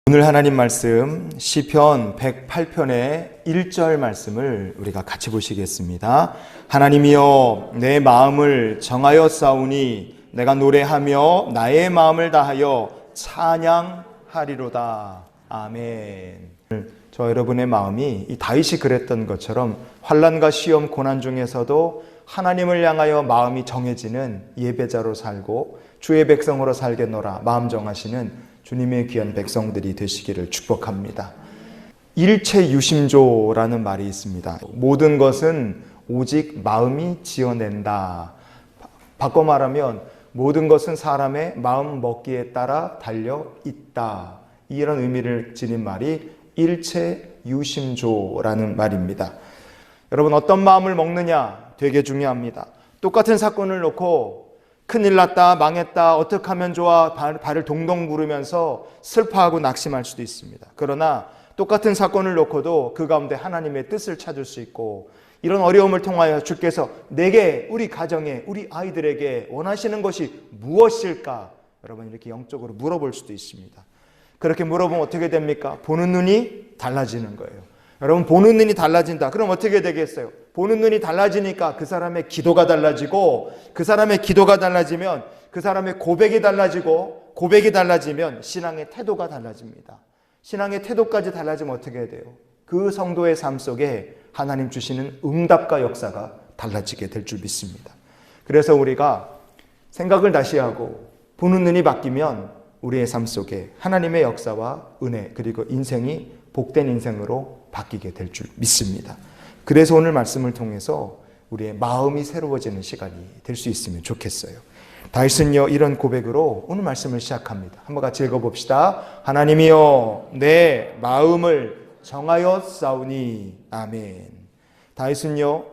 오늘 하나님 말씀 시편 108편의 1절 말씀을 우리가 같이 보시겠습니다. 하나님이여 내 마음을 정하였사오니 내가 노래하며 나의 마음을 다하여 찬양하리로다. 아멘. 저 여러분의 마음이 이 다윗이 그랬던 것처럼 환난과 시험 고난 중에서도 하나님을 향하여 마음이 정해지는 예배자로 살고 주의 백성으로 살겠노라 마음 정하시는 주님의 귀한 백성들이 되시기를 축복합니다. 일체유심조라는 말이 있습니다. 모든 것은 오직 마음이 지어낸다. 바꿔 말하면 모든 것은 사람의 마음 먹기에 따라 달려 있다. 이런 의미를 지닌 말이 일체유심조라는 말입니다. 여러분, 어떤 마음을 먹느냐 되게 중요합니다. 똑같은 사건을 놓고 큰일 났다, 망했다, 어떻게 하면 좋아, 발을 동동 구르면서 슬퍼하고 낙심할 수도 있습니다. 그러나 똑같은 사건을 놓고도 그 가운데 하나님의 뜻을 찾을 수 있고, 이런 어려움을 통하여 주께서 내게, 우리 가정에, 우리 아이들에게 원하시는 것이 무엇일까? 여러분, 이렇게 영적으로 물어볼 수도 있습니다. 그렇게 물어보면 어떻게 됩니까? 보는 눈이 달라지는 거예요. 여러분, 보는 눈이 달라진다. 그럼 어떻게 되겠어요? 보는 눈이 달라지니까 그 사람의 기도가 달라지고, 그 사람의 기도가 달라지면 그 사람의 고백이 달라지고, 고백이 달라지면 신앙의 태도가 달라집니다. 신앙의 태도까지 달라지면 어떻게 돼요? 그 성도의 삶 속에 하나님 주시는 응답과 역사가 달라지게 될 줄 믿습니다. 그래서 우리가 생각을 다시 하고 보는 눈이 바뀌면 우리의 삶 속에 하나님의 역사와 은혜, 그리고 인생이 복된 인생으로 바뀌게 될 줄 믿습니다. 그래서 오늘 말씀을 통해서 우리의 마음이 새로워지는 시간이 될 수 있으면 좋겠어요. 다윗은요, 이런 고백으로 오늘 말씀을 시작합니다. 한번 같이 읽어봅시다. 하나님이여 내 마음을 정하였사오니. 아멘. 다윗은요,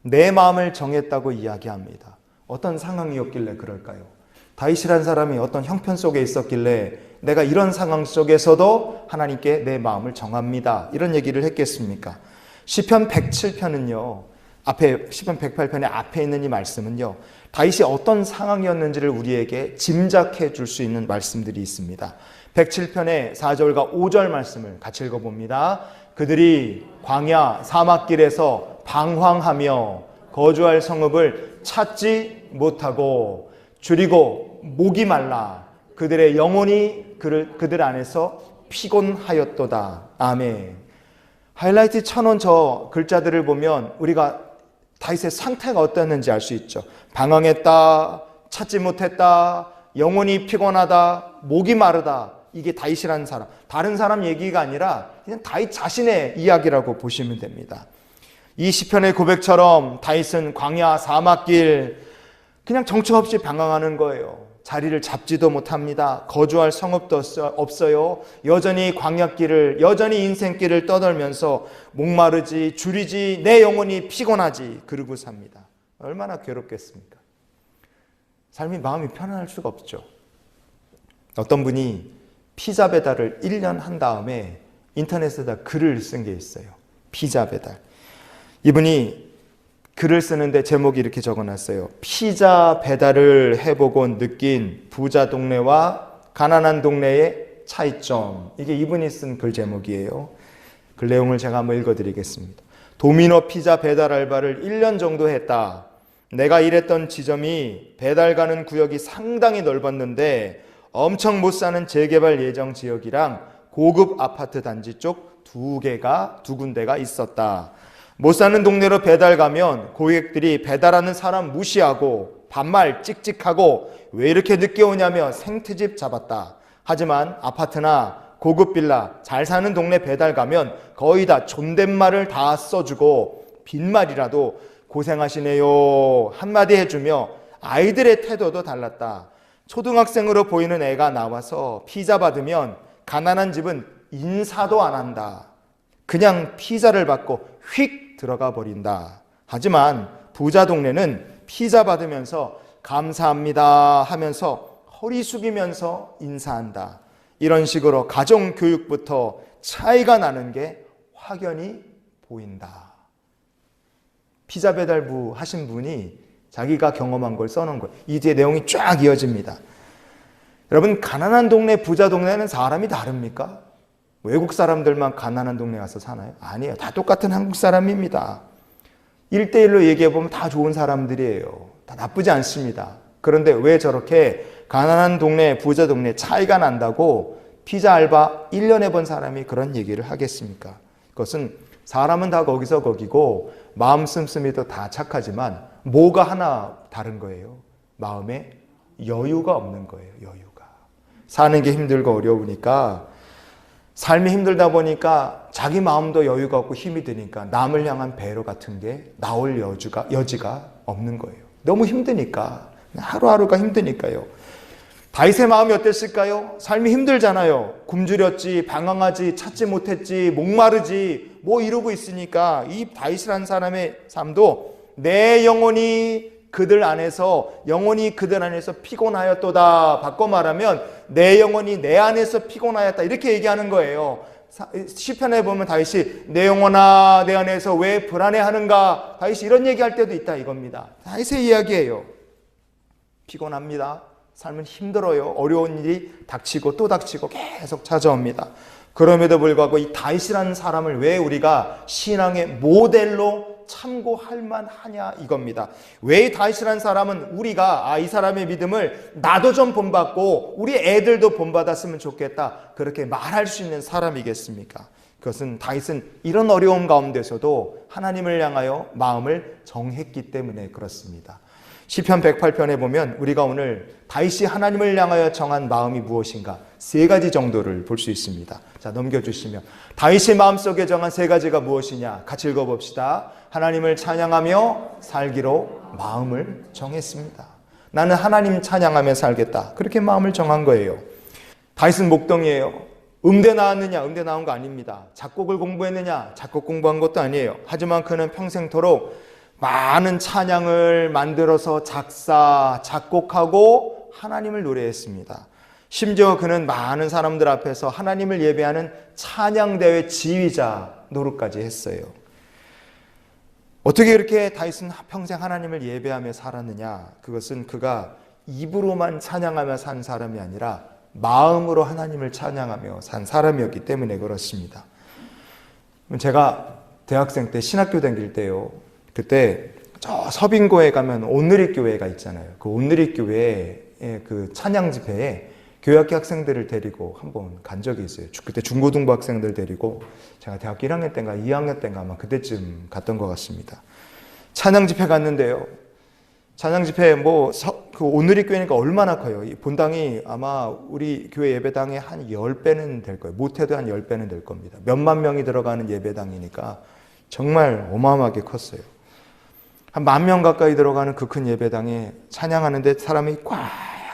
내 마음을 정했다고 이야기합니다. 어떤 상황이었길래 그럴까요? 다윗이란 사람이 어떤 형편 속에 있었길래 내가 이런 상황 속에서도 하나님께 내 마음을 정합니다, 이런 얘기를 했겠습니까? 시편 107편은요, 시편 108편의 앞에 있는 이 말씀은요, 다윗이 어떤 상황이었는지를 우리에게 짐작해 줄 수 있는 말씀들이 있습니다. 107편의 4절과 5절 말씀을 같이 읽어봅니다. 그들이 광야 사막길에서 방황하며 거주할 성읍을 찾지 못하고 줄이고 목이 말라 그들의 영혼이 그들 안에서 피곤하였도다. 아멘. 하이라이트 쳐놓은 저 글자들을 보면 우리가 다윗의 상태가 어땠는지 알 수 있죠. 방황했다, 찾지 못했다, 영혼이 피곤하다, 목이 마르다. 이게 다윗이라는 사람, 다른 사람 얘기가 아니라 그냥 다윗 자신의 이야기라고 보시면 됩니다. 이 시편의 고백처럼 다윗은 광야 사막길 그냥 정처 없이 방황하는 거예요. 자리를 잡지도 못합니다. 거주할 성읍도 없어요. 여전히 광야길을, 여전히 인생길을 떠돌면서 목마르지, 줄이지, 내 영혼이 피곤하지 그러고 삽니다. 얼마나 괴롭겠습니까? 삶이 마음이 편안할 수가 없죠. 어떤 분이 피자 배달을 1년 한 다음에 인터넷에다 글을 쓴 게 있어요. 피자 배달. 이분이 글을 쓰는데 제목이 이렇게 적어놨어요. 피자 배달을 해보고 느낀 부자 동네와 가난한 동네의 차이점. 이게 이분이 쓴 글 제목이에요. 글 내용을 제가 한번 읽어드리겠습니다. 도미노 피자 배달 알바를 1년 정도 했다. 내가 일했던 지점이 배달 가는 구역이 상당히 넓었는데 엄청 못 사는 재개발 예정 지역이랑 고급 아파트 단지 쪽 두 군데가 있었다. 못 사는 동네로 배달 가면 고객들이 배달하는 사람 무시하고 반말 찍찍하고 왜 이렇게 늦게 오냐며 생트집 잡았다. 하지만 아파트나 고급 빌라 잘 사는 동네 배달 가면 거의 다 존댓말을 다 써주고 빈말이라도 고생하시네요 한마디 해주며 아이들의 태도도 달랐다. 초등학생으로 보이는 애가 나와서 피자 받으면 가난한 집은 인사도 안 한다. 그냥 피자를 받고 휙 들어가 버린다. 하지만 부자 동네는 피자 받으면서 감사합니다 하면서 허리 숙이면서 인사한다. 이런 식으로 가정 교육부터 차이가 나는 게 확연히 보인다. 피자 배달부 하신 분이 자기가 경험한 걸 써놓은 거예요. 이 뒤에 내용이 쫙 이어집니다. 여러분, 가난한 동네, 부자 동네는 사람이 다릅니까? 외국 사람들만 가난한 동네 가서 사나요? 아니에요. 다 똑같은 한국 사람입니다. 1대1로 얘기해보면 다 좋은 사람들이에요. 다 나쁘지 않습니다. 그런데 왜 저렇게 가난한 동네, 부자 동네 차이가 난다고 피자 알바 1년 해본 사람이 그런 얘기를 하겠습니까? 그것은 사람은 다 거기서 거기고 마음 씀씀이도 다 착하지만 뭐가 하나 다른 거예요. 마음에 여유가 없는 거예요. 여유가. 사는 게 힘들고 어려우니까, 삶이 힘들다 보니까 자기 마음도 여유가 없고 힘이 드니까 남을 향한 배려 같은 게 나올 여지가 없는 거예요. 너무 힘드니까. 하루하루가 힘드니까요. 다윗의 마음이 어땠을까요? 삶이 힘들잖아요. 굶주렸지, 방황하지, 찾지 못했지, 목마르지, 뭐 이러고 있으니까 이 다윗이라는 사람의 삶도 내 영혼이 그들 안에서 피곤하였도다. 바꿔 말하면 내 영혼이 내 안에서 피곤하였다. 이렇게 얘기하는 거예요. 시편에 보면 다윗이 내 영혼아 내 안에서 왜 불안해하는가. 다윗이 이런 얘기할 때도 있다 이겁니다. 다윗의 이야기예요. 피곤합니다. 삶은 힘들어요. 어려운 일이 닥치고 또 닥치고 계속 찾아옵니다. 그럼에도 불구하고 이 다윗이라는 사람을 왜 우리가 신앙의 모델로 참고할 만하냐 이겁니다. 왜 다윗이라는 사람은 우리가 이 사람의 믿음을 나도 좀 본받고 우리 애들도 본받았으면 좋겠다 그렇게 말할 수 있는 사람이겠습니까? 그것은 다윗은 이런 어려움 가운데서도 하나님을 향하여 마음을 정했기 때문에 그렇습니다. 시편 108편에 보면 우리가 오늘 다윗이 하나님을 향하여 정한 마음이 무엇인가 3가지 정도를 볼 수 있습니다. 자, 넘겨주시면 다윗의 마음속에 정한 3가지가 무엇이냐 같이 읽어봅시다. 하나님을 찬양하며 살기로 마음을 정했습니다. 나는 하나님 찬양하며 살겠다. 그렇게 마음을 정한 거예요. 다윗은 목동이에요. 음대 나왔느냐? 음대 나온 거 아닙니다. 작곡을 공부했느냐? 작곡 공부한 것도 아니에요. 하지만 그는 평생토록 많은 찬양을 만들어서 작곡하고 하나님을 노래했습니다. 심지어 그는 많은 사람들 앞에서 하나님을 예배하는 찬양대회 지휘자 노릇까지 했어요. 어떻게 이렇게 다윗은 평생 하나님을 예배하며 살았느냐? 그것은 그가 입으로만 찬양하며 산 사람이 아니라 마음으로 하나님을 찬양하며 산 사람이었기 때문에 그렇습니다. 제가 대학생 때 신학교 다닐 때요. 그때 저 서빙고에 가면 온누리 교회가 있잖아요. 그 온누리 교회의 그 찬양 집회에 교회학교 학생들을 데리고 한번 간 적이 있어요. 그때 중고등부 학생들 데리고 제가 대학교 1학년 때인가 2학년 때인가 아마 그때쯤 갔던 것 같습니다. 찬양 집회 갔는데요. 찬양 집회 그 온누리 교회니까 얼마나 커요. 이 본당이 아마 우리 교회 예배당의 한 10배는 될 거예요. 못해도 한 10배는 될 겁니다. 몇만 명이 들어가는 예배당이니까 정말 어마어마하게 컸어요. 한 10,000명 가까이 들어가는 그 큰 예배당에 찬양하는데 사람이 꽉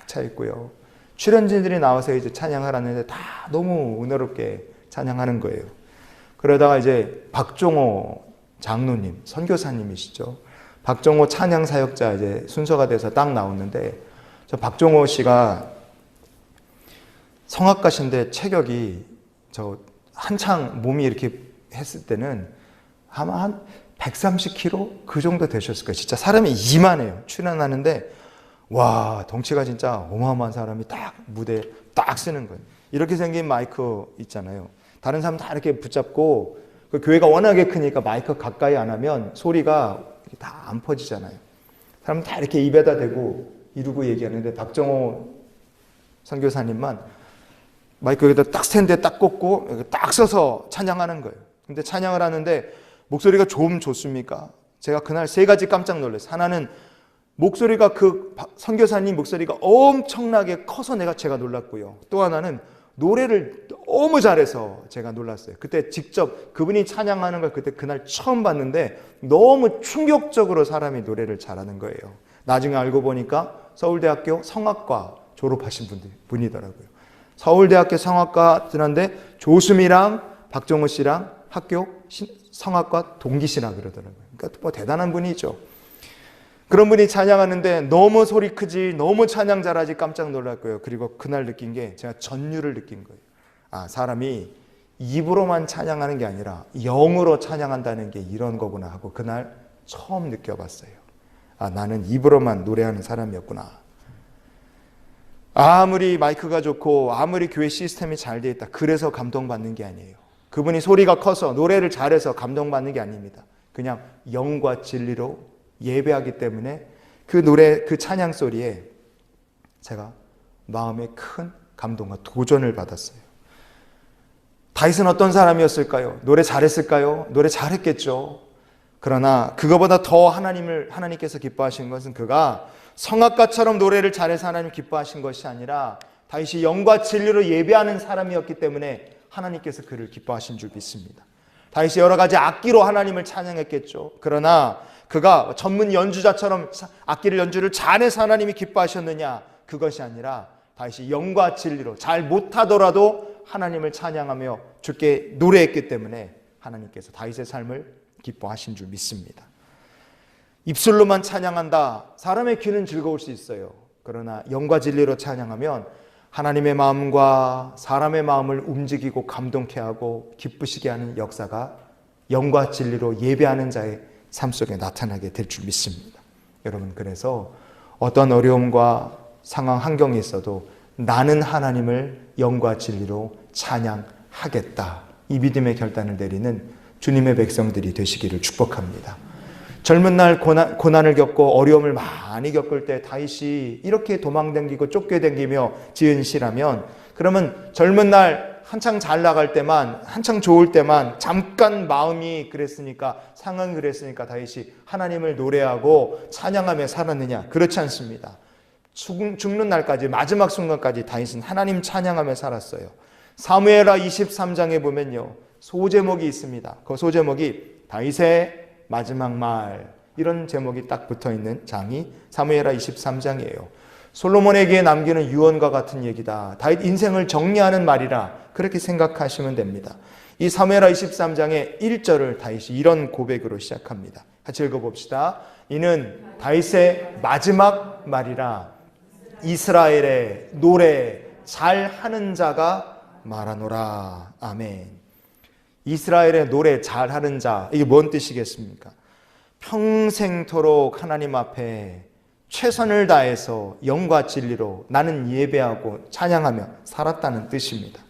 차 있고요. 출연진들이 나와서 이제 찬양을 하는데 다 너무 은혜롭게 찬양하는 거예요. 그러다가 이제 박종호 장로님, 선교사님이시죠. 박종호 찬양 사역자 이제 순서가 돼서 딱 나오는데 저 박종호 씨가 성악가신데 체격이 저 한창 몸이 이렇게 했을 때는 아마 한 130kg 그 정도 되셨을 거예요. 진짜 사람이 이만해요. 출연하는데 와 덩치가 진짜 어마어마한 사람이 딱 무대에 딱 쓰는 거예요. 이렇게 생긴 마이크 있잖아요. 다른 사람 다 이렇게 붙잡고 그 교회가 워낙에 크니까 마이크 가까이 안 하면 소리가 다 안 퍼지잖아요. 사람 다 이렇게 입에다 대고 이러고 얘기하는데 박정호 선교사님만 마이크 여기다 딱 스탠드에 딱 꽂고 딱 서서 찬양하는 거예요. 근데 찬양을 하는데 목소리가 좀 좋습니까? 제가 그날 3가지 깜짝 놀랐어요. 하나는 목소리가 그 선교사님 목소리가 엄청나게 커서 제가 놀랐고요. 또 하나는 노래를 너무 잘해서 제가 놀랐어요. 그때 직접 그분이 찬양하는 걸 그날 처음 봤는데 너무 충격적으로 사람이 노래를 잘하는 거예요. 나중에 알고 보니까 서울대학교 성악과 졸업하신 분이더라고요. 서울대학교 성악과 들었는데 조수미랑 박정호 씨랑 학교 성악과 동기시라 그러더라고요. 그러니까 뭐 대단한 분이죠. 그런 분이 찬양하는데 너무 소리 크지 너무 찬양 잘하지 깜짝 놀랐고요. 그리고 그날 느낀 게 제가 전율을 느낀 거예요. 사람이 입으로만 찬양하는 게 아니라 영으로 찬양한다는 게 이런 거구나 하고 그날 처음 느껴봤어요. 나는 입으로만 노래하는 사람이었구나. 아무리 마이크가 좋고 아무리 교회 시스템이 잘 돼 있다, 그래서 감동받는 게 아니에요. 그분이 소리가 커서 노래를 잘해서 감동받는 게 아닙니다. 그냥 영과 진리로 예배하기 때문에 그 노래, 그 찬양 소리에 제가 마음에 큰 감동과 도전을 받았어요. 다윗은 어떤 사람이었을까요? 노래 잘했을까요? 노래 잘했겠죠. 그러나 그거보다 더 하나님께서 기뻐하신 것은 그가 성악가처럼 노래를 잘해서 하나님 기뻐하신 것이 아니라 다윗이 영과 진리로 예배하는 사람이었기 때문에 하나님께서 그를 기뻐하신 줄 믿습니다. 다윗이 여러 가지 악기로 하나님을 찬양했겠죠. 그러나 그가 전문 연주자처럼 악기를 연주를 잘해서 하나님이 기뻐하셨느냐? 그것이 아니라 다윗이 영과 진리로 잘 못하더라도 하나님을 찬양하며 주께 노래했기 때문에 하나님께서 다윗의 삶을 기뻐하신 줄 믿습니다. 입술로만 찬양한다, 사람의 귀는 즐거울 수 있어요. 그러나 영과 진리로 찬양하면 하나님의 마음과 사람의 마음을 움직이고 감동케 하고 기쁘시게 하는 역사가 영과 진리로 예배하는 자의 삶 속에 나타나게 될 줄 믿습니다. 여러분, 그래서 어떤 어려움과 상황 환경이 있어도 나는 하나님을 영과 진리로 찬양하겠다, 이 믿음의 결단을 내리는 주님의 백성들이 되시기를 축복합니다. 젊은 날 고난을 겪고 어려움을 많이 겪을 때 다윗이 이렇게 도망다니고 쫓겨다니며 지은 시라면, 그러면 젊은 날 한창 잘 나갈 때만, 한창 좋을 때만 잠깐 마음이 그랬으니까, 상황이 그랬으니까 다윗이 하나님을 노래하고 찬양하며 살았느냐? 그렇지 않습니다. 죽는 날까지, 마지막 순간까지 다윗은 하나님 찬양하며 살았어요. 사무엘하 23장에 보면요, 소제목이 있습니다. 그 소제목이 다윗의 마지막 말, 이런 제목이 딱 붙어있는 장이 사무엘하 23장이에요. 솔로몬에게 남기는 유언과 같은 얘기다, 다윗 인생을 정리하는 말이라 그렇게 생각하시면 됩니다. 이 사무엘하 23장의 1절을 다윗이 이런 고백으로 시작합니다. 같이 읽어봅시다. 이는 다윗의 마지막 말이라, 이스라엘의 노래 잘하는 자가 말하노라. 아멘. 이스라엘의 노래 잘하는 자, 이게 뭔 뜻이겠습니까? 평생토록 하나님 앞에 최선을 다해서 영과 진리로 나는 예배하고 찬양하며 살았다는 뜻입니다.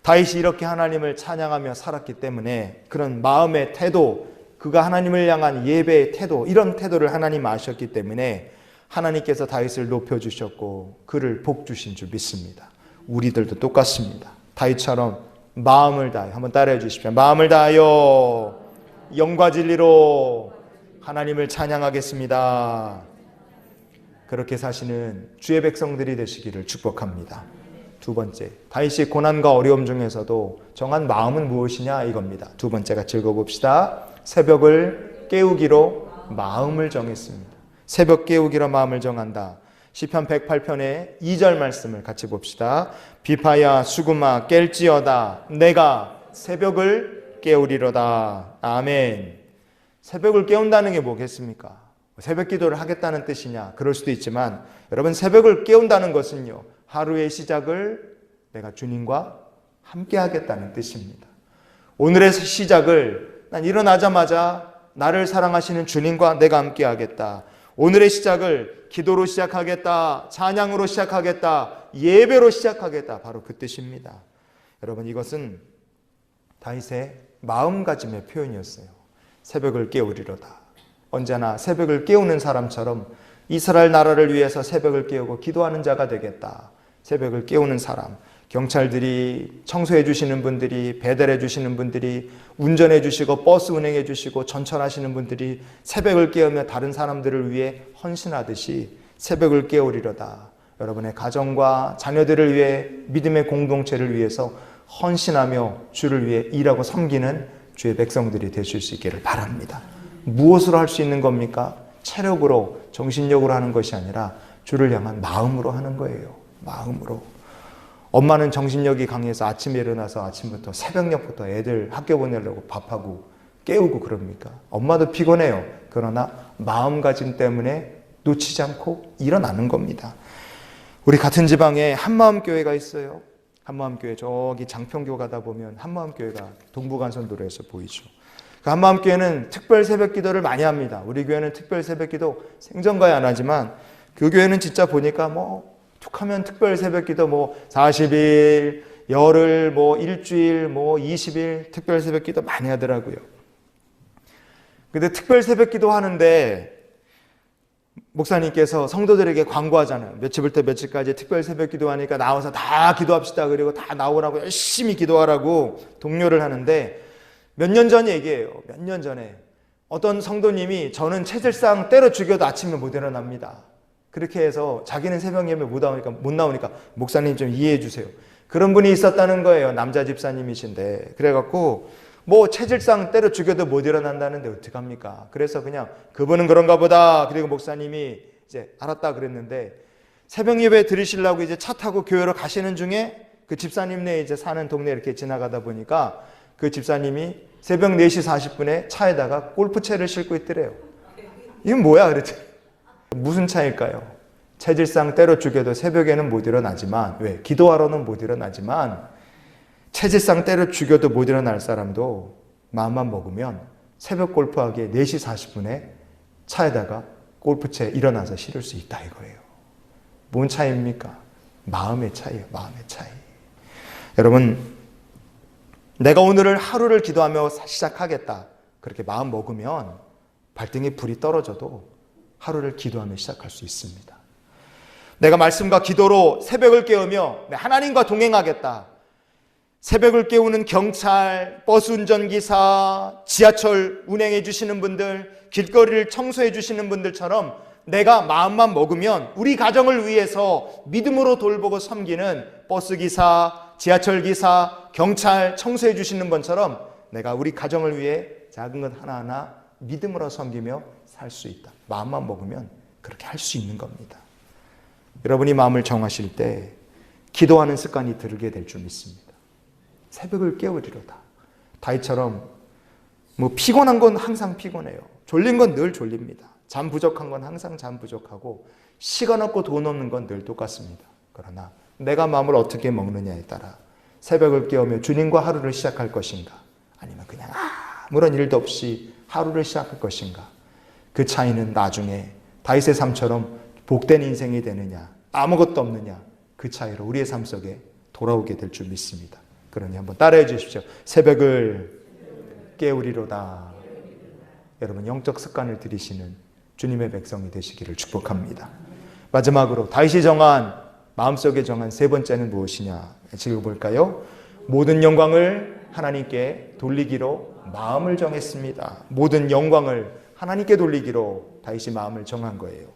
다윗이 이렇게 하나님을 찬양하며 살았기 때문에 그런 마음의 태도, 그가 하나님을 향한 예배의 태도, 이런 태도를 하나님 아셨기 때문에 하나님께서 다윗을 높여주셨고 그를 복 주신 줄 믿습니다. 우리들도 똑같습니다. 다윗처럼 마음을 다하여, 한번 따라해 주십시오. 마음을 다하여 영과 진리로 하나님을 찬양하겠습니다. 그렇게 사시는 주의 백성들이 되시기를 축복합니다. 두 번째, 다윗이 고난과 어려움 중에서도 정한 마음은 무엇이냐, 이겁니다. 두 번째 같이 읽어봅시다. 새벽을 깨우기로 마음을 정했습니다. 새벽 깨우기로 마음을 정한다. 시편 108편의 2절 말씀을 같이 봅시다. 비파야 수구마 깰지어다, 내가 새벽을 깨우리로다. 아멘. 새벽을 깨운다는 게 뭐겠습니까? 새벽 기도를 하겠다는 뜻이냐? 그럴 수도 있지만, 여러분, 새벽을 깨운다는 것은요, 하루의 시작을 내가 주님과 함께 하겠다는 뜻입니다. 오늘의 시작을 난 일어나자마자 나를 사랑하시는 주님과 내가 함께 하겠다. 오늘의 시작을 기도로 시작하겠다, 찬양으로 시작하겠다, 예배로 시작하겠다, 바로 그 뜻입니다. 여러분, 이것은 다윗의 마음가짐의 표현이었어요. 새벽을 깨우리로다. 언제나 새벽을 깨우는 사람처럼 이스라엘 나라를 위해서 새벽을 깨우고 기도하는 자가 되겠다. 새벽을 깨우는 사람, 경찰들이, 청소해 주시는 분들이, 배달해 주시는 분들이, 운전해 주시고 버스 운행해 주시고 전철하시는 분들이 새벽을 깨우며 다른 사람들을 위해 헌신하듯이 새벽을 깨우리로다. 여러분의 가정과 자녀들을 위해, 믿음의 공동체를 위해서 헌신하며 주를 위해 일하고 섬기는 주의 백성들이 되실 수 있기를 바랍니다. 무엇으로 할 수 있는 겁니까? 체력으로, 정신력으로 하는 것이 아니라 주를 향한 마음으로 하는 거예요. 마음으로. 엄마는 정신력이 강해서 아침에 일어나서 아침부터 새벽녘부터 애들 학교 보내려고 밥하고 깨우고 그럽니까? 엄마도 피곤해요. 그러나 마음가짐 때문에 놓치지 않고 일어나는 겁니다. 우리 같은 지방에 한마음교회가 있어요. 한마음교회, 저기 장평교 가다 보면 한마음교회가 동부간선도로에서 보이죠. 그 한마음교회는 특별 새벽기도를 많이 합니다. 우리 교회는 특별 새벽기도 생전가에 안 하지만 그 교회는 진짜 보니까 툭하면 특별 새벽기도 뭐 40일, 열흘, 뭐 일주일, 뭐 20일 특별 새벽기도 많이 하더라고요. 근데 특별 새벽기도 하는데 목사님께서 성도들에게 광고하잖아요. 며칠부터 며칠까지 특별 새벽기도 하니까 나와서 다 기도합시다. 그리고 다 나오라고 열심히 기도하라고 독려를 하는데 몇 년 전 얘기예요. 몇 년 전에 어떤 성도님이 저는 체질상 때려 죽여도 아침에 못 일어납니다. 그렇게 해서 자기는 새벽 예배 못 나오니까 목사님 좀 이해해 주세요. 그런 분이 있었다는 거예요. 남자 집사님이신데. 그래갖고 뭐 체질상 때려 죽여도 못 일어난다는데 어떡합니까? 그래서 그냥 그분은 그런가 보다. 그리고 목사님이 이제 알았다 그랬는데 새벽 예배 들으시려고 이제 차 타고 교회로 가시는 중에 그 집사님네 이제 사는 동네 이렇게 지나가다 보니까 그 집사님이 새벽 4시 40분에 차에다가 골프채를 싣고 있더래요. 이건 뭐야? 그랬더니 무슨 차일까요? 체질상 때려 죽여도 새벽에는 못 일어나지만 왜? 기도하러는 못 일어나지만 체질상 때려 죽여도 못 일어날 사람도 마음만 먹으면 새벽 골프하기에 4시 40분에 차에다가 골프채 일어나서 실을 수 있다 이거예요. 뭔 차이입니까? 마음의 차이예요. 마음의 차이. 여러분, 내가 오늘을 하루를 기도하며 시작하겠다. 그렇게 마음 먹으면 발등에 불이 떨어져도 하루를 기도하며 시작할 수 있습니다. 내가 말씀과 기도로 새벽을 깨우며 하나님과 동행하겠다. 새벽을 깨우는 경찰, 버스 운전기사, 지하철 운행해 주시는 분들, 길거리를 청소해 주시는 분들처럼 내가 마음만 먹으면 우리 가정을 위해서 믿음으로 돌보고 섬기는 버스기사, 지하철기사, 경찰 청소해 주시는 분처럼 내가 우리 가정을 위해 작은 것 하나하나 믿음으로 섬기며 살 수 있다. 마음만 먹으면 그렇게 할 수 있는 겁니다. 여러분이 마음을 정하실 때 기도하는 습관이 들게 될 줄 믿습니다. 새벽을 깨우리로다. 다윗처럼 뭐 피곤한 건 항상 피곤해요. 졸린 건 늘 졸립니다. 잠 부족한 건 항상 잠 부족하고 시간 없고 돈 없는 건 늘 똑같습니다. 그러나 내가 마음을 어떻게 먹느냐에 따라 새벽을 깨우며 주님과 하루를 시작할 것인가 아니면 그냥 아무런 일도 없이 하루를 시작할 것인가 그 차이는 나중에 다윗의 삶처럼 복된 인생이 되느냐 아무것도 없느냐 그 차이로 우리의 삶 속에 돌아오게 될 줄 믿습니다. 그러니 한번 따라해 주십시오. 새벽을 깨우리로다. 여러분 영적 습관을 들이시는 주님의 백성이 되시기를 축복합니다. 마지막으로 다윗이 정한 마음속에 정한 세 번째는 무엇이냐 읽어볼까요? 모든 영광을 하나님께 돌리기로 마음을 정했습니다. 모든 영광을 하나님께 돌리기로 다윗이 마음을 정한 거예요.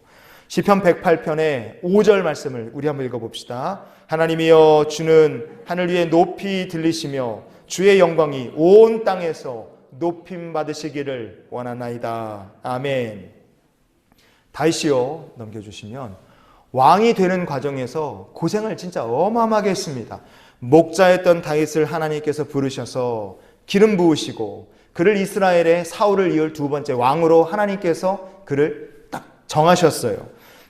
시편 108편의 5절 말씀을 우리 한번 읽어봅시다. 하나님이여 주는 하늘 위에 높이 들리시며 주의 영광이 온 땅에서 높임 받으시기를 원하나이다. 아멘. 다윗이요 넘겨주시면 왕이 되는 과정에서 고생을 진짜 어마어마하게 했습니다. 목자였던 다윗을 하나님께서 부르셔서 기름 부으시고 그를 이스라엘의 사울을 이을 두 번째 왕으로 하나님께서 그를 딱 정하셨어요.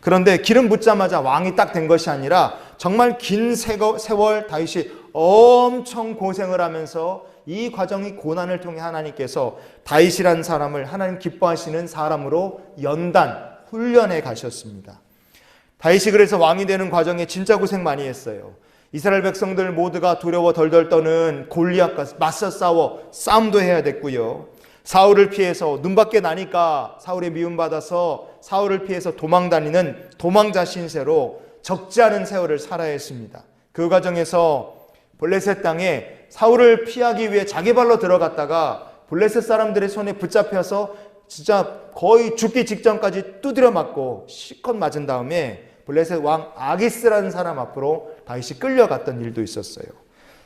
그런데 기름 붓자마자 왕이 딱 된 것이 아니라 정말 긴 세월 다윗이 엄청 고생을 하면서 이 과정이 고난을 통해 하나님께서 다윗이라는 사람을 하나님 기뻐하시는 사람으로 연단, 훈련해 가셨습니다. 다윗이 그래서 왕이 되는 과정에 진짜 고생 많이 했어요. 이스라엘 백성들 모두가 두려워 덜덜 떠는 골리앗과 맞서 싸워 싸움도 해야 됐고요. 사울을 피해서 눈밖에 나니까 사울의 미움받아서 사울을 피해서 도망다니는 도망자 신세로 적지 않은 세월을 살아야 했습니다. 그 과정에서 블레셋 땅에 사울을 피하기 위해 자기 발로 들어갔다가 블레셋 사람들의 손에 붙잡혀서 진짜 거의 죽기 직전까지 두드려 맞고 실컷 맞은 다음에 블레셋 왕 아기스라는 사람 앞으로 다윗이 끌려갔던 일도 있었어요.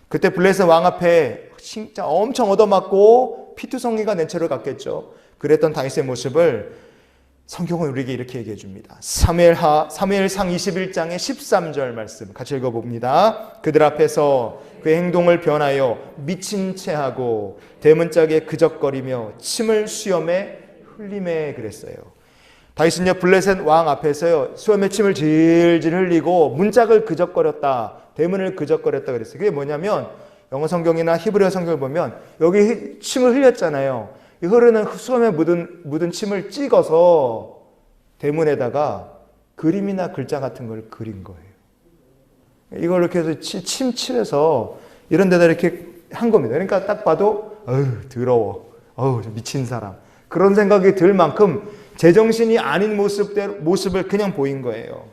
그때 블레셋 왕 앞에 진짜 엄청 얻어맞고 피투성이가 낸 채로 갔겠죠. 그랬던 다윗의 모습을 성경은 우리에게 이렇게 얘기해 줍니다. 사무엘상 21장의 13절 말씀 같이 읽어봅니다. 그들 앞에서 그의 행동을 변하여 미친 채 하고 대문짝에 그적거리며 침을 수염에 흘림에 그랬어요. 다윗은요 블레셋 왕 앞에서요 수염에 침을 질질 흘리고 문짝을 그적거렸다, 대문을 그적거렸다 그랬어요. 그게 뭐냐면 영어 성경이나 히브리어 성경을 보면 여기 침을 흘렸잖아요. 이 흐르는 수염에 묻은 침을 찍어서 대문에다가 그림이나 글자 같은 걸 그린 거예요. 이걸 이렇게 해서 침칠해서 이런 데다 이렇게 한 겁니다. 그러니까 딱 봐도 어휴 더러워, 어휴 미친 사람, 그런 생각이 들 만큼 제정신이 아닌 모습을 그냥 보인 거예요.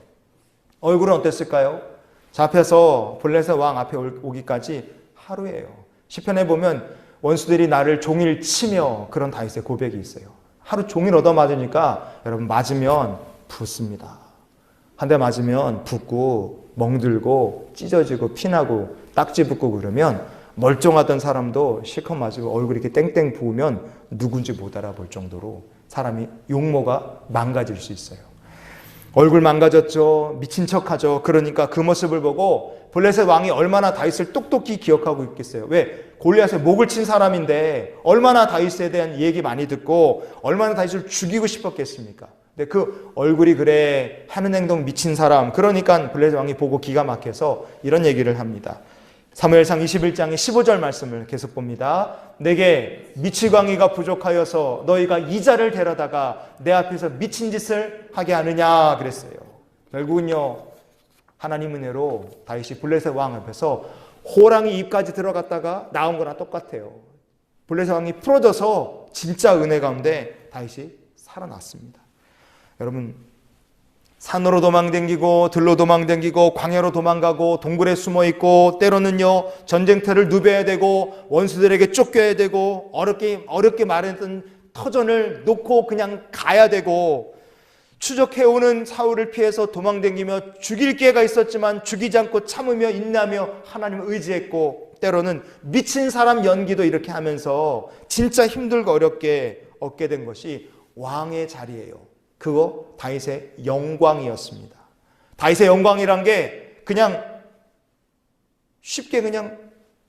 얼굴은 어땠을까요? 잡혀서 블레셋 왕 앞에 오기까지 하루예요. 시편에 보면 원수들이 나를 종일 치며, 그런 다윗의 고백이 있어요. 하루 종일 얻어맞으니까 여러분, 맞으면 붓습니다. 한 대 맞으면 붓고 멍들고 찢어지고 피나고 딱지 붙고 그러면 멀쩡하던 사람도 실컷 맞으고 얼굴이 이렇게 땡땡 부으면 누군지 못 알아볼 정도로 사람이 용모가 망가질 수 있어요. 얼굴 망가졌죠. 미친 척하죠. 그러니까 그 모습을 보고 블레셋 왕이 얼마나 다윗을 똑똑히 기억하고 있겠어요. 왜? 골리앗의 목을 친 사람인데 얼마나 다윗에 대한 얘기 많이 듣고 얼마나 다윗을 죽이고 싶었겠습니까? 근데 그 얼굴이 그래, 하는 행동 미친 사람. 그러니까 블레셋 왕이 보고 기가 막혀서 이런 얘기를 합니다. 사무엘상 21장의 15절 말씀을 계속 봅니다. 내게 미치광이가 부족하여서 너희가 이자를 데려다가 내 앞에서 미친 짓을 하게 하느냐 그랬어요. 결국은요, 하나님 은혜로 다윗이 블레셋 왕 앞에서 호랑이 입까지 들어갔다가 나온 거랑 똑같아요. 블레셋 왕이 풀어져서 진짜 은혜 가운데 다윗이 살아났습니다. 여러분, 산으로 도망댕기고 들로 도망댕기고 광야로 도망가고 동굴에 숨어있고 때로는요 전쟁터를 누벼야 되고 원수들에게 쫓겨야 되고 어렵게 마련했던 터전을 놓고 그냥 가야 되고, 추적해오는 사울을 피해서 도망댕기며 죽일 기회가 있었지만 죽이지 않고 참으며 인내하며 하나님을 의지했고, 때로는 미친 사람 연기도 이렇게 하면서 진짜 힘들고 어렵게 얻게 된 것이 왕의 자리예요. 그거 다윗의 영광이었습니다. 다윗의 영광이란 게 그냥 쉽게 그냥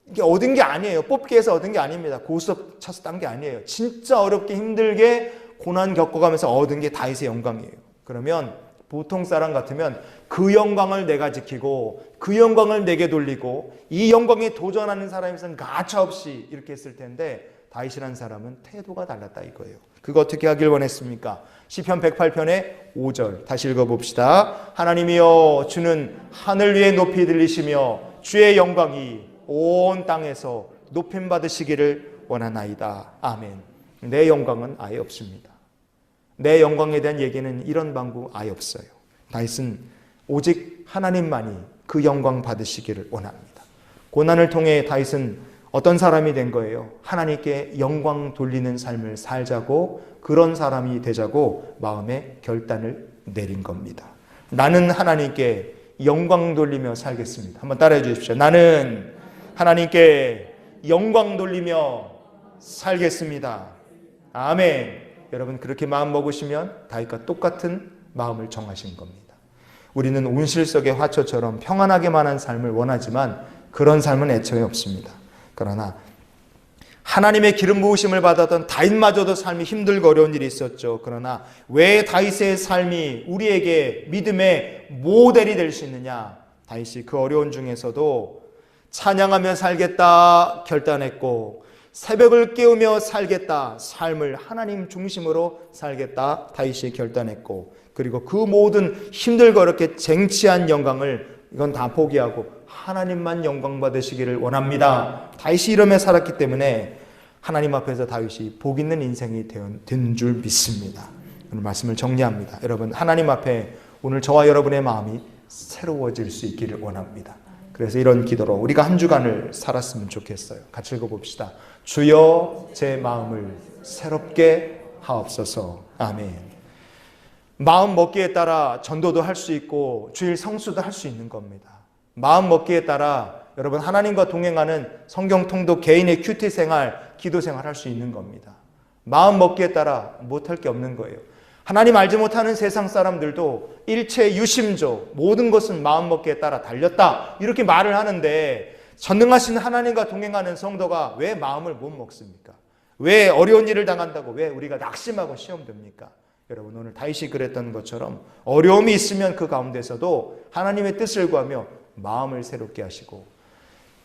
이게 얻은 게 아니에요. 뽑기 해서 얻은 게 아닙니다. 고수업 쳐서 딴 게 아니에요. 진짜 어렵게 힘들게 고난 겪어가면서 얻은 게 다윗의 영광이에요. 그러면 보통 사람 같으면 그 영광을 내가 지키고 그 영광을 내게 돌리고 이 영광에 도전하는 사람에서는 가차없이 이렇게 했을 텐데, 다윗이라는 사람은 태도가 달랐다 이거예요. 그거 어떻게 하길 원했습니까? 시편 108편의 5절 다시 읽어봅시다. 하나님이여, 주는 하늘 위에 높이 들리시며 주의 영광이 온 땅에서 높임 받으시기를 원하나이다. 아멘. 내 영광은 아예 없습니다. 내 영광에 대한 얘기는 이런 방구 아예 없어요. 다윗은 오직 하나님만이 그 영광 받으시기를 원합니다. 고난을 통해 다윗은 어떤 사람이 된 거예요? 하나님께 영광 돌리는 삶을 살자고, 그런 사람이 되자고 마음에 결단을 내린 겁니다. 나는 하나님께 영광 돌리며 살겠습니다. 한번 따라해 주십시오. 나는 하나님께 영광 돌리며 살겠습니다. 아멘. 여러분, 그렇게 마음 먹으시면 다윗과 똑같은 마음을 정하신 겁니다. 우리는 온실속의 화초처럼 평안하게만 한 삶을 원하지만 그런 삶은 애초에 없습니다. 그러나 하나님의 기름 부으심을 받았던 다윗마저도 삶이 힘들고 어려운 일이 있었죠. 그러나 왜 다윗의 삶이 우리에게 믿음의 모델이 될 수 있느냐? 다윗이 그 어려운 중에서도 찬양하며 살겠다 결단했고, 새벽을 깨우며 살겠다, 삶을 하나님 중심으로 살겠다 다윗이 결단했고, 그리고 그 모든 힘들고 어렵게 쟁취한 영광을 이건 다 포기하고 하나님만 영광 받으시기를 원합니다. 다윗이 이러며 살았기 때문에 하나님 앞에서 다윗이 복 있는 인생이 된 줄 믿습니다. 오늘 말씀을 정리합니다. 여러분, 하나님 앞에 오늘 저와 여러분의 마음이 새로워질 수 있기를 원합니다. 그래서 이런 기도로 우리가 한 주간을 살았으면 좋겠어요. 같이 읽어봅시다. 주여 제 마음을 새롭게 하옵소서. 아멘. 마음 먹기에 따라 전도도 할 수 있고 주일 성수도 할 수 있는 겁니다. 마음 먹기에 따라 여러분 하나님과 동행하는 성경 통독, 개인의 큐티 생활, 기도 생활 할 수 있는 겁니다. 마음 먹기에 따라 못할 게 없는 거예요. 하나님 알지 못하는 세상 사람들도 일체 유심조, 모든 것은 마음 먹기에 따라 달렸다 이렇게 말을 하는데, 전능하신 하나님과 동행하는 성도가 왜 마음을 못 먹습니까? 왜 어려운 일을 당한다고 왜 우리가 낙심하고 시험 듭니까? 여러분, 오늘 다윗이 그랬던 것처럼 어려움이 있으면 그 가운데서도 하나님의 뜻을 구하며 마음을 새롭게 하시고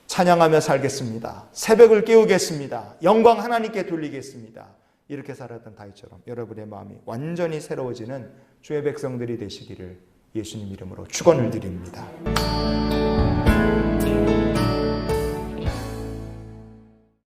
찬양하며 살겠습니다. 새벽을 깨우겠습니다. 영광 하나님께 돌리겠습니다. 이렇게 살았던 다윗처럼 여러분의 마음이 완전히 새로워지는 주의 백성들이 되시기를 예수님 이름으로 축원을 드립니다.